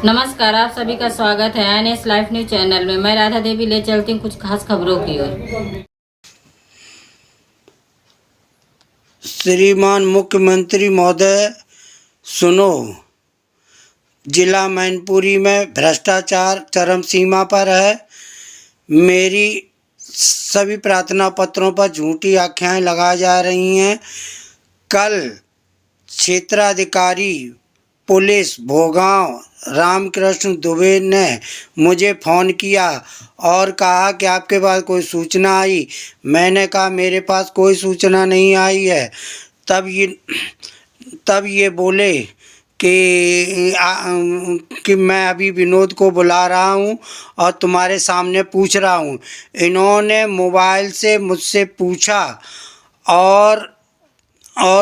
नमस्कार, आप सभी का स्वागत है एनएस लाइफ न्यूज चैनल में। मैं राधा देवी ले चलती हूँ कुछ खास खबरों की ओर। श्रीमान मुख्यमंत्री महोदय सुनो, जिला मैनपुरी में भ्रष्टाचार चरम सीमा पर है। मेरी सभी प्रार्थना पत्रों पर झूठी आख्याएं लगाई जा रही हैं। कल क्षेत्राधिकारी पुलिस भोगांव रामकृष्ण दुबे ने मुझे फ़ोन किया और कहा कि आपके पास कोई सूचना आई। मैंने कहा मेरे पास कोई सूचना नहीं आई है। तब ये बोले कि मैं अभी विनोद को बुला रहा हूँ और तुम्हारे सामने पूछ रहा हूँ। इन्होंने मोबाइल से मुझसे पूछा और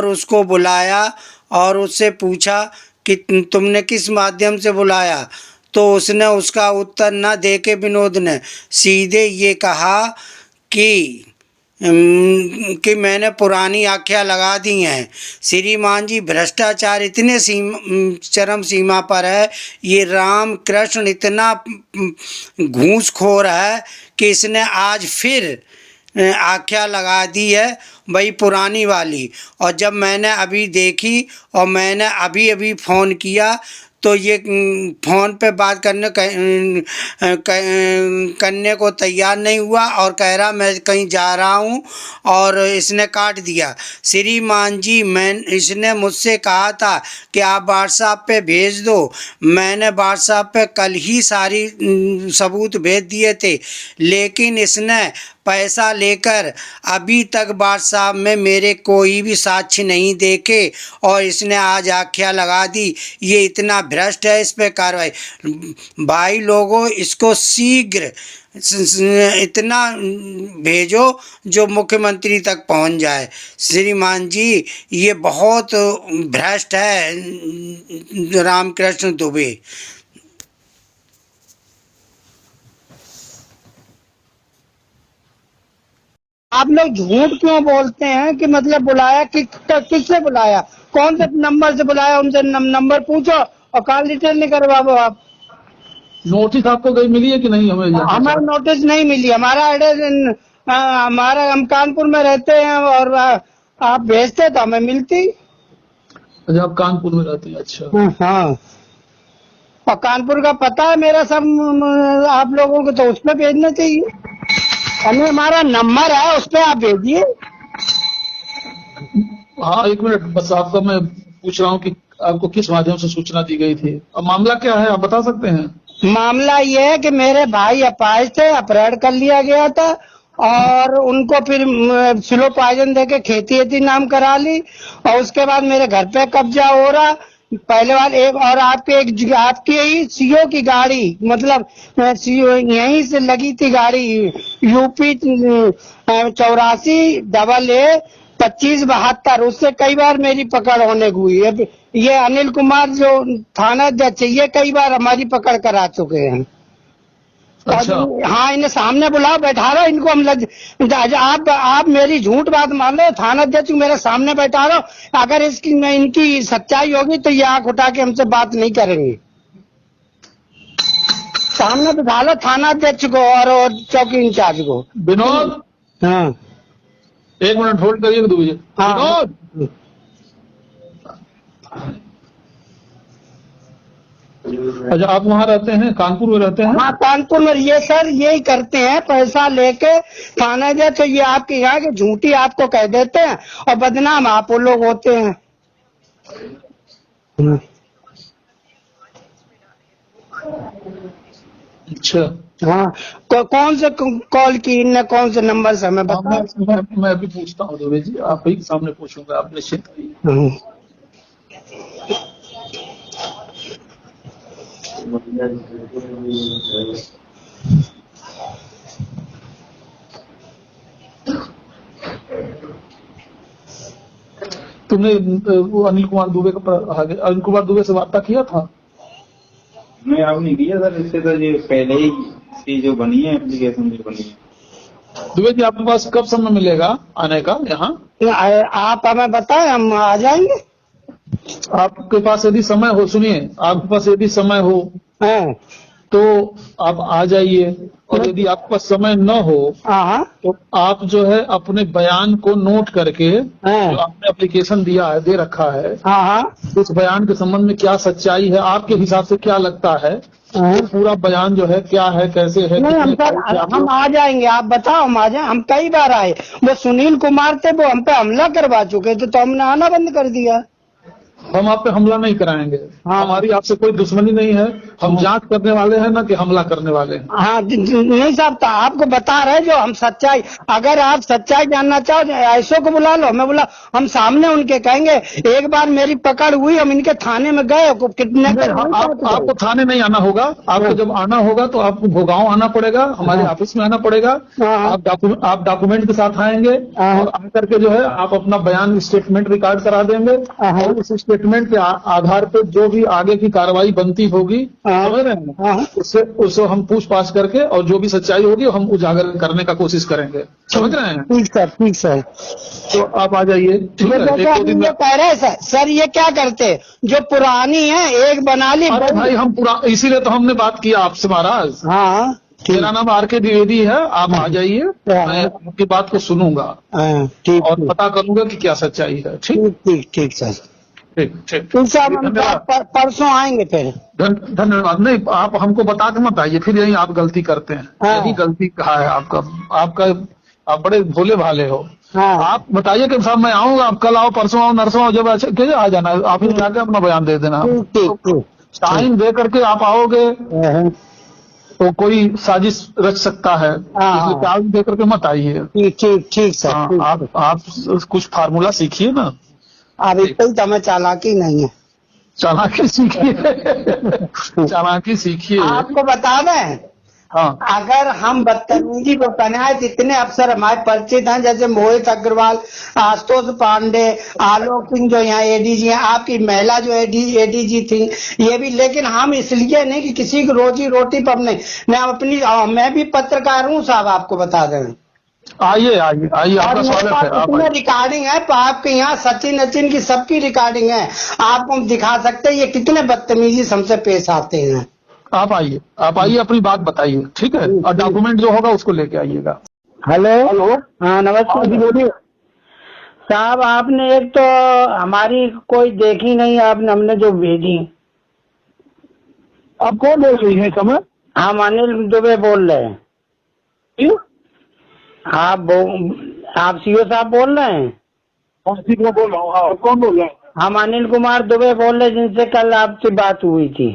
उसको बुलाया और उससे पूछा कि तुमने किस माध्यम से बुलाया, तो उसने उसका उत्तर न दे के विनोद ने सीधे ये कहा कि मैंने पुरानी आख्या लगा दी हैं। श्रीमान जी, भ्रष्टाचार इतने चरम सीमा पर है। ये रामकृष्ण इतना घूसखोर है कि इसने आज फिर आख्या लगा दी है, वही पुरानी वाली। और जब मैंने अभी देखी और मैंने अभी फ़ोन किया तो ये फ़ोन पे बात करने को तैयार नहीं हुआ और कह रहा मैं कहीं जा रहा हूँ और इसने काट दिया। श्रीमान जी, इसने मुझसे कहा था कि आप व्हाट्सएप पे भेज दो। मैंने व्हाट्सएप पे कल ही सारी सबूत भेज दिए थे, लेकिन इसने पैसा लेकर अभी तक व्हाट्सएप में मेरे कोई भी साक्ष्य नहीं देखे और इसने आज आख्या लगा दी। ये इतना भ्रष्ट है, इस पे कार्रवाई। भाई लोगों, इसको शीघ्र इतना भेजो जो मुख्यमंत्री तक पहुंच जाए। श्रीमान जी, ये बहुत भ्रष्ट है रामकृष्ण दुबे। आप लोग झूठ क्यों बोलते हैं कि मतलब बुलाया किससे बुलाया, कौन से नंबर से बुलाया, उनसे नंबर पूछो और कॉल डिटेल नहीं करवाओ। आप नोटिस आपको कहीं मिली है कि नहीं? हमारा नोटिस नहीं मिली। हमारा एड्रेस हम कानपुर में रहते हैं और आप भेजते तो हमें मिलती। अच्छा, आप कानपुर में रहते हैं? अच्छा। हाँ, और कानपुर का पता है मेरा सब आप लोगों को, तो उस पर भेजना चाहिए। हमें हमारा नंबर है, उस पर आप भेजिए। हाँ, एक मिनट बस, आपका मैं पूछ रहा हूँ कि आपको किस माध्यम से सूचना दी गई थी और मामला क्या है, आप बता सकते हैं? मामला ये है कि मेरे भाई अपाहिज थे, अपहरण कर लिया गया था और उनको फिर स्लो पॉइजन देके खेती नाम करा ली और उसके बाद मेरे घर पे कब्जा हो रहा। पहले बार एक और आपकी ही सीओ की गाड़ी, मतलब सीओ यहीं से लगी थी गाड़ी, यूपी 84AA2572, उससे कई बार मेरी पकड़ होने हुई है। ये अनिल कुमार जो थाना अध्यक्ष, ये कई बार हमारी पकड़ करा चुके हैं। अच्छा। हाँ, इन्हें सामने बुलाओ, बैठा रहो इनको। आप मेरी झूठ बात मान लो, थाना अध्यक्ष मेरे सामने बैठा रहो। अगर इनकी सच्चाई होगी तो ये आंख उठा के हमसे बात नहीं करेंगे। सामने बैठा लो थाना अध्यक्ष को और चौकी इंचार्ज को। विनोद, हाँ, एक मिनट होल्ड करिए तो मुझे। हाँ। विनोद, अच्छा, आप वहाँ रहते हैं, कानपुर में रहते हैं? हाँ, कानपुर में। ये सर यही करते हैं, पैसा लेके थाना जाए तो ये आपके यहाँ के झूठी आपको कह देते हैं और बदनाम आप लोग होते हैं। अच्छा। हाँ, कौन से कॉल की इनने, कौन से नंबर से हमें बता। मैं अभी पूछता हूँ दुबे जी, आप ही के सामने पूछूंगा, आप निश्चिंत रहिए। तुमने वो अनिल कुमार दुबे से वार्ता किया था? मैं अब नहीं किया सर, इससे तो ये पहले ही जो बनी है एप्लीकेशन जो बनी है। दुबे जी, आपके पास कब समय मिलेगा आने का यहाँ? आप हमें बताएं, हम आ जाएंगे। आपके पास यदि समय हो, सुनिए, आपके पास यदि समय हो हैं। तो आप आ जाइए, और यदि आपके पास समय न हो हाँ तो आप जो है अपने बयान को नोट करके, जो आपने एप्लीकेशन दिया है, दे रखा है, हाँ उस बयान के संबंध में क्या सच्चाई है, आपके हिसाब से क्या लगता है, तो पूरा बयान जो है क्या है, कैसे है, नहीं, हम कितने हम आ जाएंगे, आप बताओ, हम आ जाए। हम कई बार आए, वो सुनील कुमार थे, वो हम पे हमला करवा चुके थे, तो हमने आना बंद कर दिया। हम आप पे हमला नहीं कराएंगे। हाँ। हमारी आपसे कोई दुश्मनी नहीं है, हम जांच करने वाले हैं ना कि हमला करने वाले हैं। हाँ नहीं साहब, तो आपको बता रहे जो हम सच्चाई, अगर आप सच्चाई जानना चाहो तो ऐसो को बुला लो, मैं बोला हम सामने उनके कहेंगे। एक बार मेरी पकड़ हुई, हम इनके थाने में गए, कितने आपको थाने नहीं आना होगा। आपको जब आना होगा तो आपको भोगांव आना पड़ेगा, हमारे ऑफिस में आना पड़ेगा। आप डॉक्यूमेंट के साथ आएंगे, और आकर के जो है आप अपना बयान स्टेटमेंट रिकॉर्ड करा देंगे, और उस स्टेटमेंट के आधार पर जो भी आगे की कार्रवाई बनती होगी, समझ रहे हैं, उससे हम पूछताछ करके, और जो भी सच्चाई होगी हम उजागर करने का कोशिश करेंगे। समझ रहे हैं? ठीक सर। तो आप आ जाइए, ठीक है। एक दो दिन में कह रहे हैं सर ये क्या करते, जो पुरानी है एक बना ली। अरे भाई, हम पूरा, इसीलिए तो हमने बात किया आपसे महाराज। हाँ, मेरा नाम आर के द्विवेदी है, आप आ जाइए, मैं आपकी बात को सुनूंगा और पता करूंगा कि क्या सच्चाई है। ठीक सर, ठीक ठीक साहब, हम परसों आएंगे फिर। धन्यवाद। नहीं, आप हमको बता के मत आइए, फिर यही आप गलती करते हैं। यही गलती कहा है आपका आप बड़े भोले भाले हो। आप बताइए कि साहब मैं आऊंगा, आप कल आओ, परसों आओ, नरसों आओ, जब अच्छा कैसे आ जाना है, ऑफिस में आके अपना बयान दे देना। टाइम दे करके आप आओगे तो कोई साजिश रच सकता है, इसलिए टाइम दे करके मत आइए। ठीक सर। आप कुछ फार्मूला सीखिए ना। अभी तक तो हमें चालाकी नहीं है। चालाकी सीखिए, चालाकी सीखिए। आपको बता दें, हाँ, अगर हम बदतमीजी को बनाए, जितने अफसर हमारे परिचित हैं, जैसे मोहित अग्रवाल, आशुतोष पांडे, आलोक सिंह जो यहाँ एडीजी हैं, आपकी महिला जो एडीजी थी, ये भी, लेकिन हम इसलिए नहीं कि किसी की रोजी रोटी पर नहीं, मैं भी पत्रकार हूँ साहब, आपको बता दें। आइए आपका स्वागत है। रिकॉर्डिंग है, तो आपके यहाँ सचिन की सबकी रिकॉर्डिंग है, आपको हम दिखा सकते हैं ये कितने बदतमीजी हमसे पेश आते हैं। आप आइए अपनी बात बताइए, ठीक है, और डॉक्यूमेंट जो होगा उसको लेके आइएगा। हेलो, हाँ नमस्कार जी, बोलिए साहब। आपने एक तो हमारी कोई देखी नहीं, आपने हमने जो भेजी। आप कौन बोल रही है समय? हम अनिल दुबे बोल रहे हैं। आप सीओ साहब बोल रहे हैं? मैं बोल रहा हूँ। हाँ, कौन बोल रहे हैं? हम अनिल कुमार दुबे बोल रहे, जिनसे कल आपसे बात हुई थी।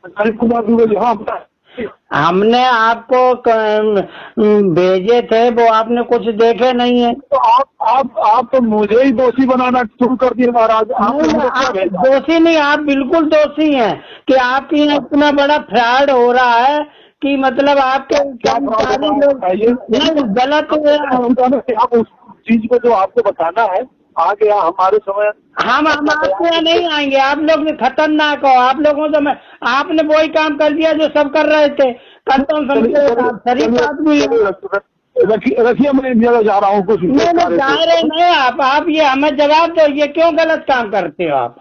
अनिल कुमार दुबे, हाँ। हमने आपको भेजे थे, वो आपने कुछ देखे नहीं है। तो आप तो मुझे ही दोषी बनाना शुरू कर दिए महाराज। आप दोषी नहीं, आप बिल्कुल दोषी हैं कि आपके यहाँ इतना बड़ा फ्रॉड हो रहा है कि मतलब आपके कर्मचारी लोग गलत। आप उस चीज को जो आपको बताना है आ गया हमारे समय। हम आपके यहाँ नहीं आएंगे, आप लोग खतरनाक हो। आप लोगों तो आपने वही काम कर दिया जो सब कर रहे थे। कल तो शरीफ आदमी रखिए, मैं जा रहा हूँ कुछ। नहीं जा रहे नहीं आप ये हमें जवाब दो, ये क्यों गलत काम करते हो आप?